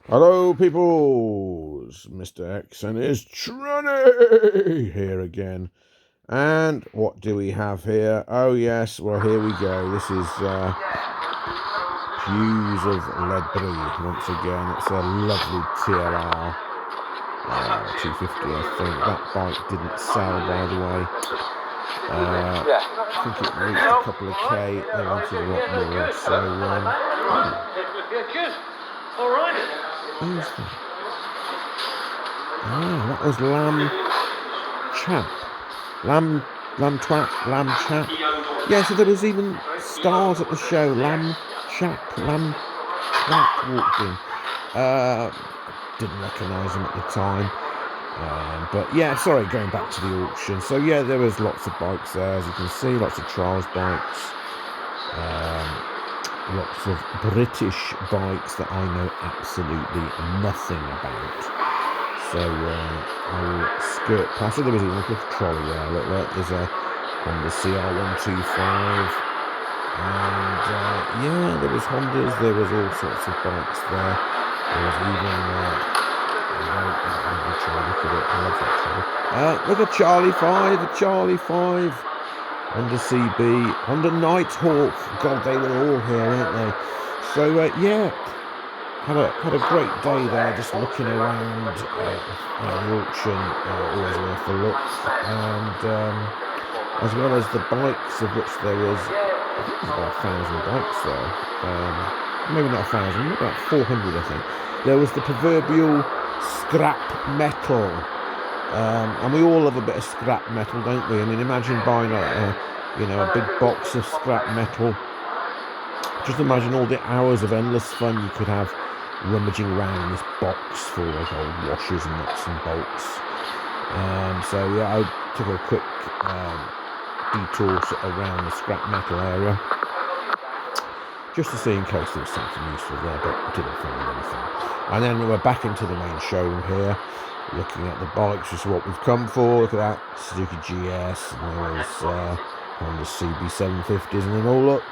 Hello, peoples! Mr. X and his tranny here again. And what do we have here? Oh, yes, well, here we go. This is Pughs of Ledbury once again. It's a lovely TLR 250, I think. That bike didn't sell, by the way. I think it reached a couple of K. They wanted a lot more. So, All right. who's that? Ah, that was Lamb Chap. Lamb Twat, Lamb Chap. Yeah, so there was even stars at the show. Lamb Chap, Lamb Twat walked in. Didn't recognise him at the time. But yeah, sorry, going back to the auction. So yeah, there was lots of bikes there, as you can see, lots of trials bikes. Lots of British bikes that I know absolutely nothing about. So I will skirt past. So there was even a little trolley there. Look, there's a Honda CR125. And yeah, there was Hondas. There was all sorts of bikes there. There was even look at it. I love that trolley. Look at Charlie 5, a Charlie 5. Honda CB, Honda Nighthawk. God, they were all here, weren't they? So yeah, had a great day there, just looking around the auction. Always worth a look, and as well as the bikes, of which there was, I think there's about 1,000 bikes there. Maybe not 1,000, about 400, I think. There was the proverbial scrap metal. And we all love a bit of scrap metal, don't we? I mean, imagine buying a big box of scrap metal. Just imagine all the hours of endless fun you could have rummaging around in this box full of old washers and nuts and bolts. So yeah, I took a quick detour around the scrap metal area, just to see in case there was something useful there, but didn't find anything. And then we're back into the main showroom here, looking at the bikes, which is what we've come for. Look at that Suzuki GS, and there was Honda CB750s, and then look,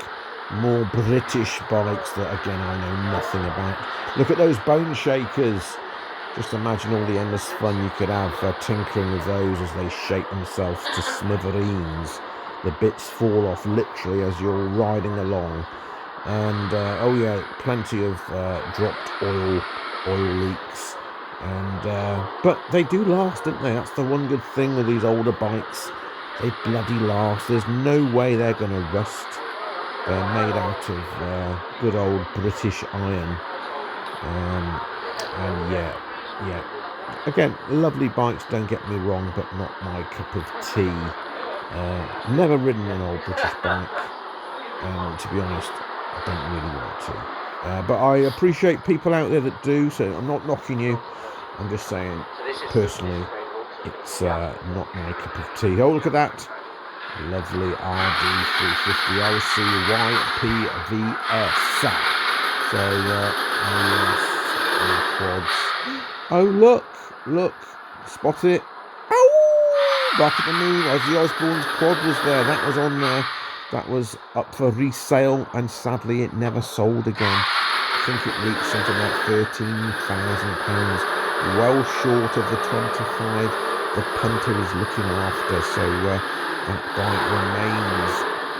more British bikes that again I know nothing about. Look at those bone shakers. Just imagine all the endless fun you could have tinkering with those as they shake themselves to smithereens. The bits fall off literally as you're riding along. And oh yeah, plenty of dropped oil leaks, and but they do last, don't they? That's the one good thing with these older bikes. They bloody last. There's no way they're going to rust. They're made out of good old British iron, and yeah. Again, lovely bikes, don't get me wrong, but not my cup of tea. Never ridden an old British bike, and to be honest, I don't really want to. But I appreciate people out there that do, so I'm not knocking you. I'm just saying, personally, it's not my cup of tea. Oh, look at that. Lovely RD350 LCYPVS. So, quads. Oh, look, spot it. Oh, back at the moon. Ozzy Osbourne's quad was there. That was on there. That was up for resale, and sadly it never sold again. I think it reached something like £13,000, well short of the 25 the punter is looking after. So that bike remains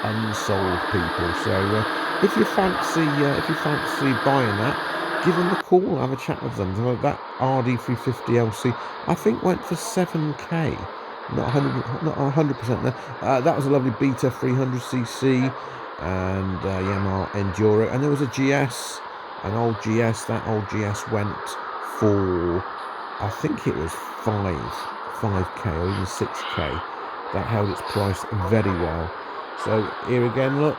unsold, people. So if you fancy buying that, give them a call, have a chat with them. So that RD350 LC, I think, went for 7k. Not 100% there. That was a lovely Beta 300cc and Yamaha Enduro, and there was a GS, an old GS. That old GS went for, I think it was 5k or even 6k. That held its price very well. So here again, look,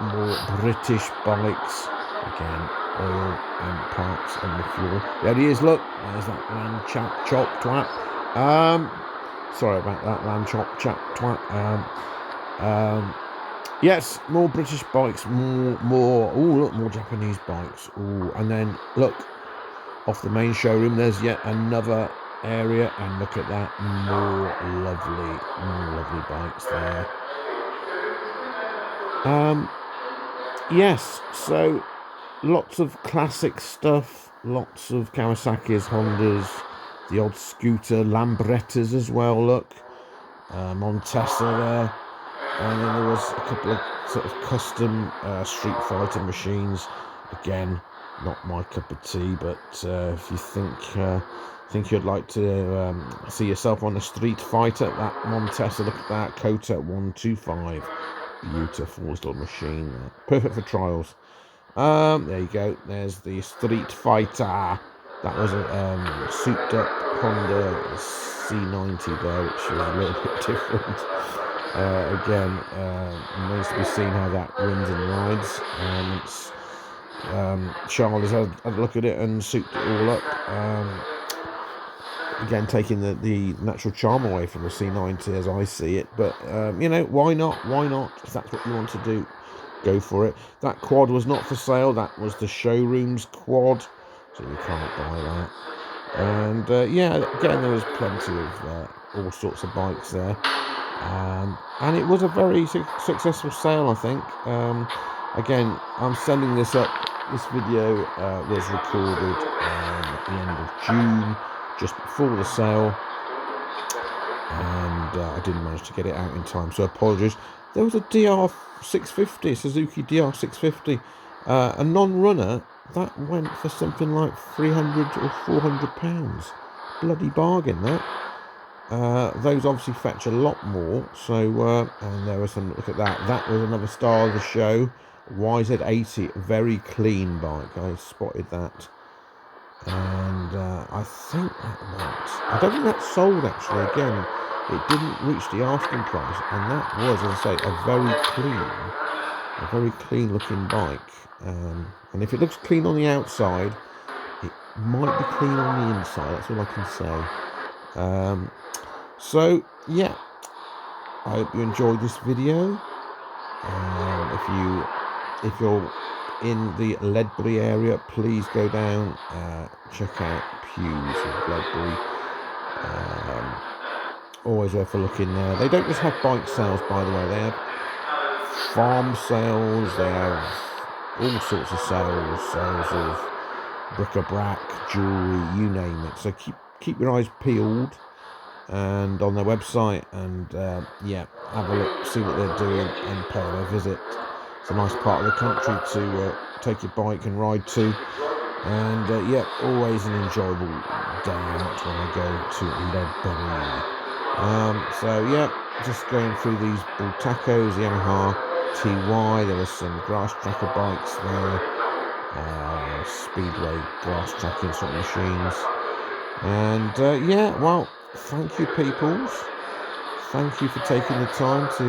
more British bikes. Again, oil and parts on the floor. There he is. Look, there's that Lamb Chop Twat. Sorry about that, Lamb Chop Twat. Yes, more British bikes, more. Oh, look, more Japanese bikes. Oh, and then look, off the main showroom, there's yet another area, and look at that, more lovely bikes there. Yes, so lots of classic stuff, lots of Kawasaki's, Hondas, the odd scooter, Lambrettas as well, look. Montesa there. And then there was a couple of sort of custom Street Fighter machines. Again, not my cup of tea, but if you think you'd like to see yourself on a Street Fighter, that Montesa, look at that, Kota 125. Beautiful little machine. Perfect for trials. There you go. There's the Street Fighter. That was a souped-up Honda C90 there, which was a little bit different. Again, remains to be seen how that runs and rides. Charles had a look at it and souped it all up. Again, taking the natural charm away from the C90 as I see it. But, you know, why not? Why not? If that's what you want to do, go for it. That quad was not for sale. That was the showroom's quad, so you can't buy that. And, yeah, again, there was plenty of all sorts of bikes there. And it was a very successful sale, I think. Again, I'm sending this up. This video was recorded at the end of June, just before the sale, and I didn't manage to get it out in time, so apologies. There was a DR650, Suzuki DR650, a non-runner that went for something like £300 or £400. Bloody bargain, that. Those obviously fetch a lot more, so and there was some, look at that, that was another star of the show, YZ80, very clean bike, I spotted that, and I think that went, I don't think that sold actually, again, it didn't reach the asking price, and that was, as I say, a very clean looking bike, and if it looks clean on the outside, it might be clean on the inside, that's all I can say. So yeah, I hope you enjoyed this video. If you're in the Ledbury area, please go down, check out Pughs in Ledbury. Always worth a look in there. They don't just have bike sales, by the way. They have farm sales. They have all sorts of sales of bric-a-brac, jewellery, you name it. So keep your eyes peeled and on their website, and yeah, have a look, see what they're doing, and pay them a visit. It's a nice part of the country to take your bike and ride to, and yeah, always an enjoyable day out when I go to Ledbury. So yeah, just going through these bull tacos, Yamaha TY, there was some grass tracker bikes there, speedway grass tracking sort of machines, and yeah, well, thank you peoples, thank you for taking the time to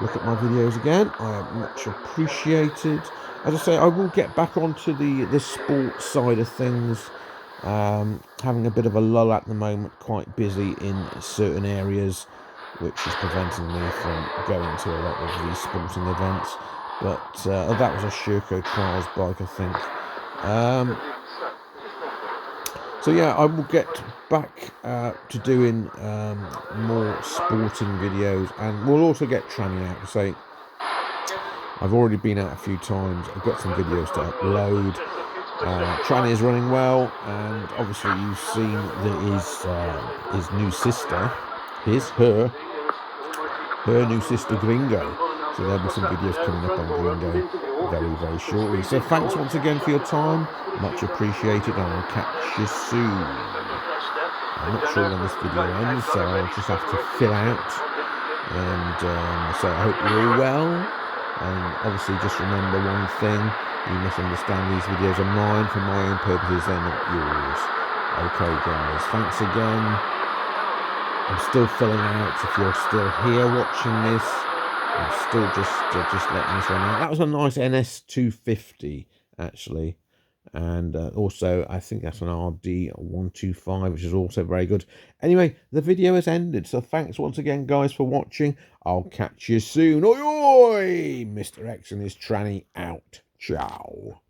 look at my videos again. I am much appreciated. As I say, I will get back onto the sports side of things, having a bit of a lull at the moment, quite busy in certain areas, which is preventing me from going to a lot of these sporting events, but that was a Sherco Trials bike, I think. So yeah, I will get back to doing more sporting videos, and we'll also get tranny out. So I've already been out a few times. I've got some videos to upload. Tranny is running well, and obviously you've seen that his new sister, her new sister Gringo. So there'll be some videos coming up on Gringo very, very shortly. So thanks once again for your time. Much appreciated, and I'll catch you soon. I'm not sure when this video ends, so I'll just have to fill out. And so I hope you're all well. And obviously just remember one thing. You must understand these videos are mine for my own purposes, they're not yours. Okay guys, thanks again. I'm still filling out. If you're still here watching this, I'm still just letting this run out. That was a nice NS250 actually, and also I think that's an RD125, which is also very good. Anyway, the video has ended, so thanks once again guys for watching. I'll catch you soon. Oi oi! Mr. X and his tranny out. Ciao.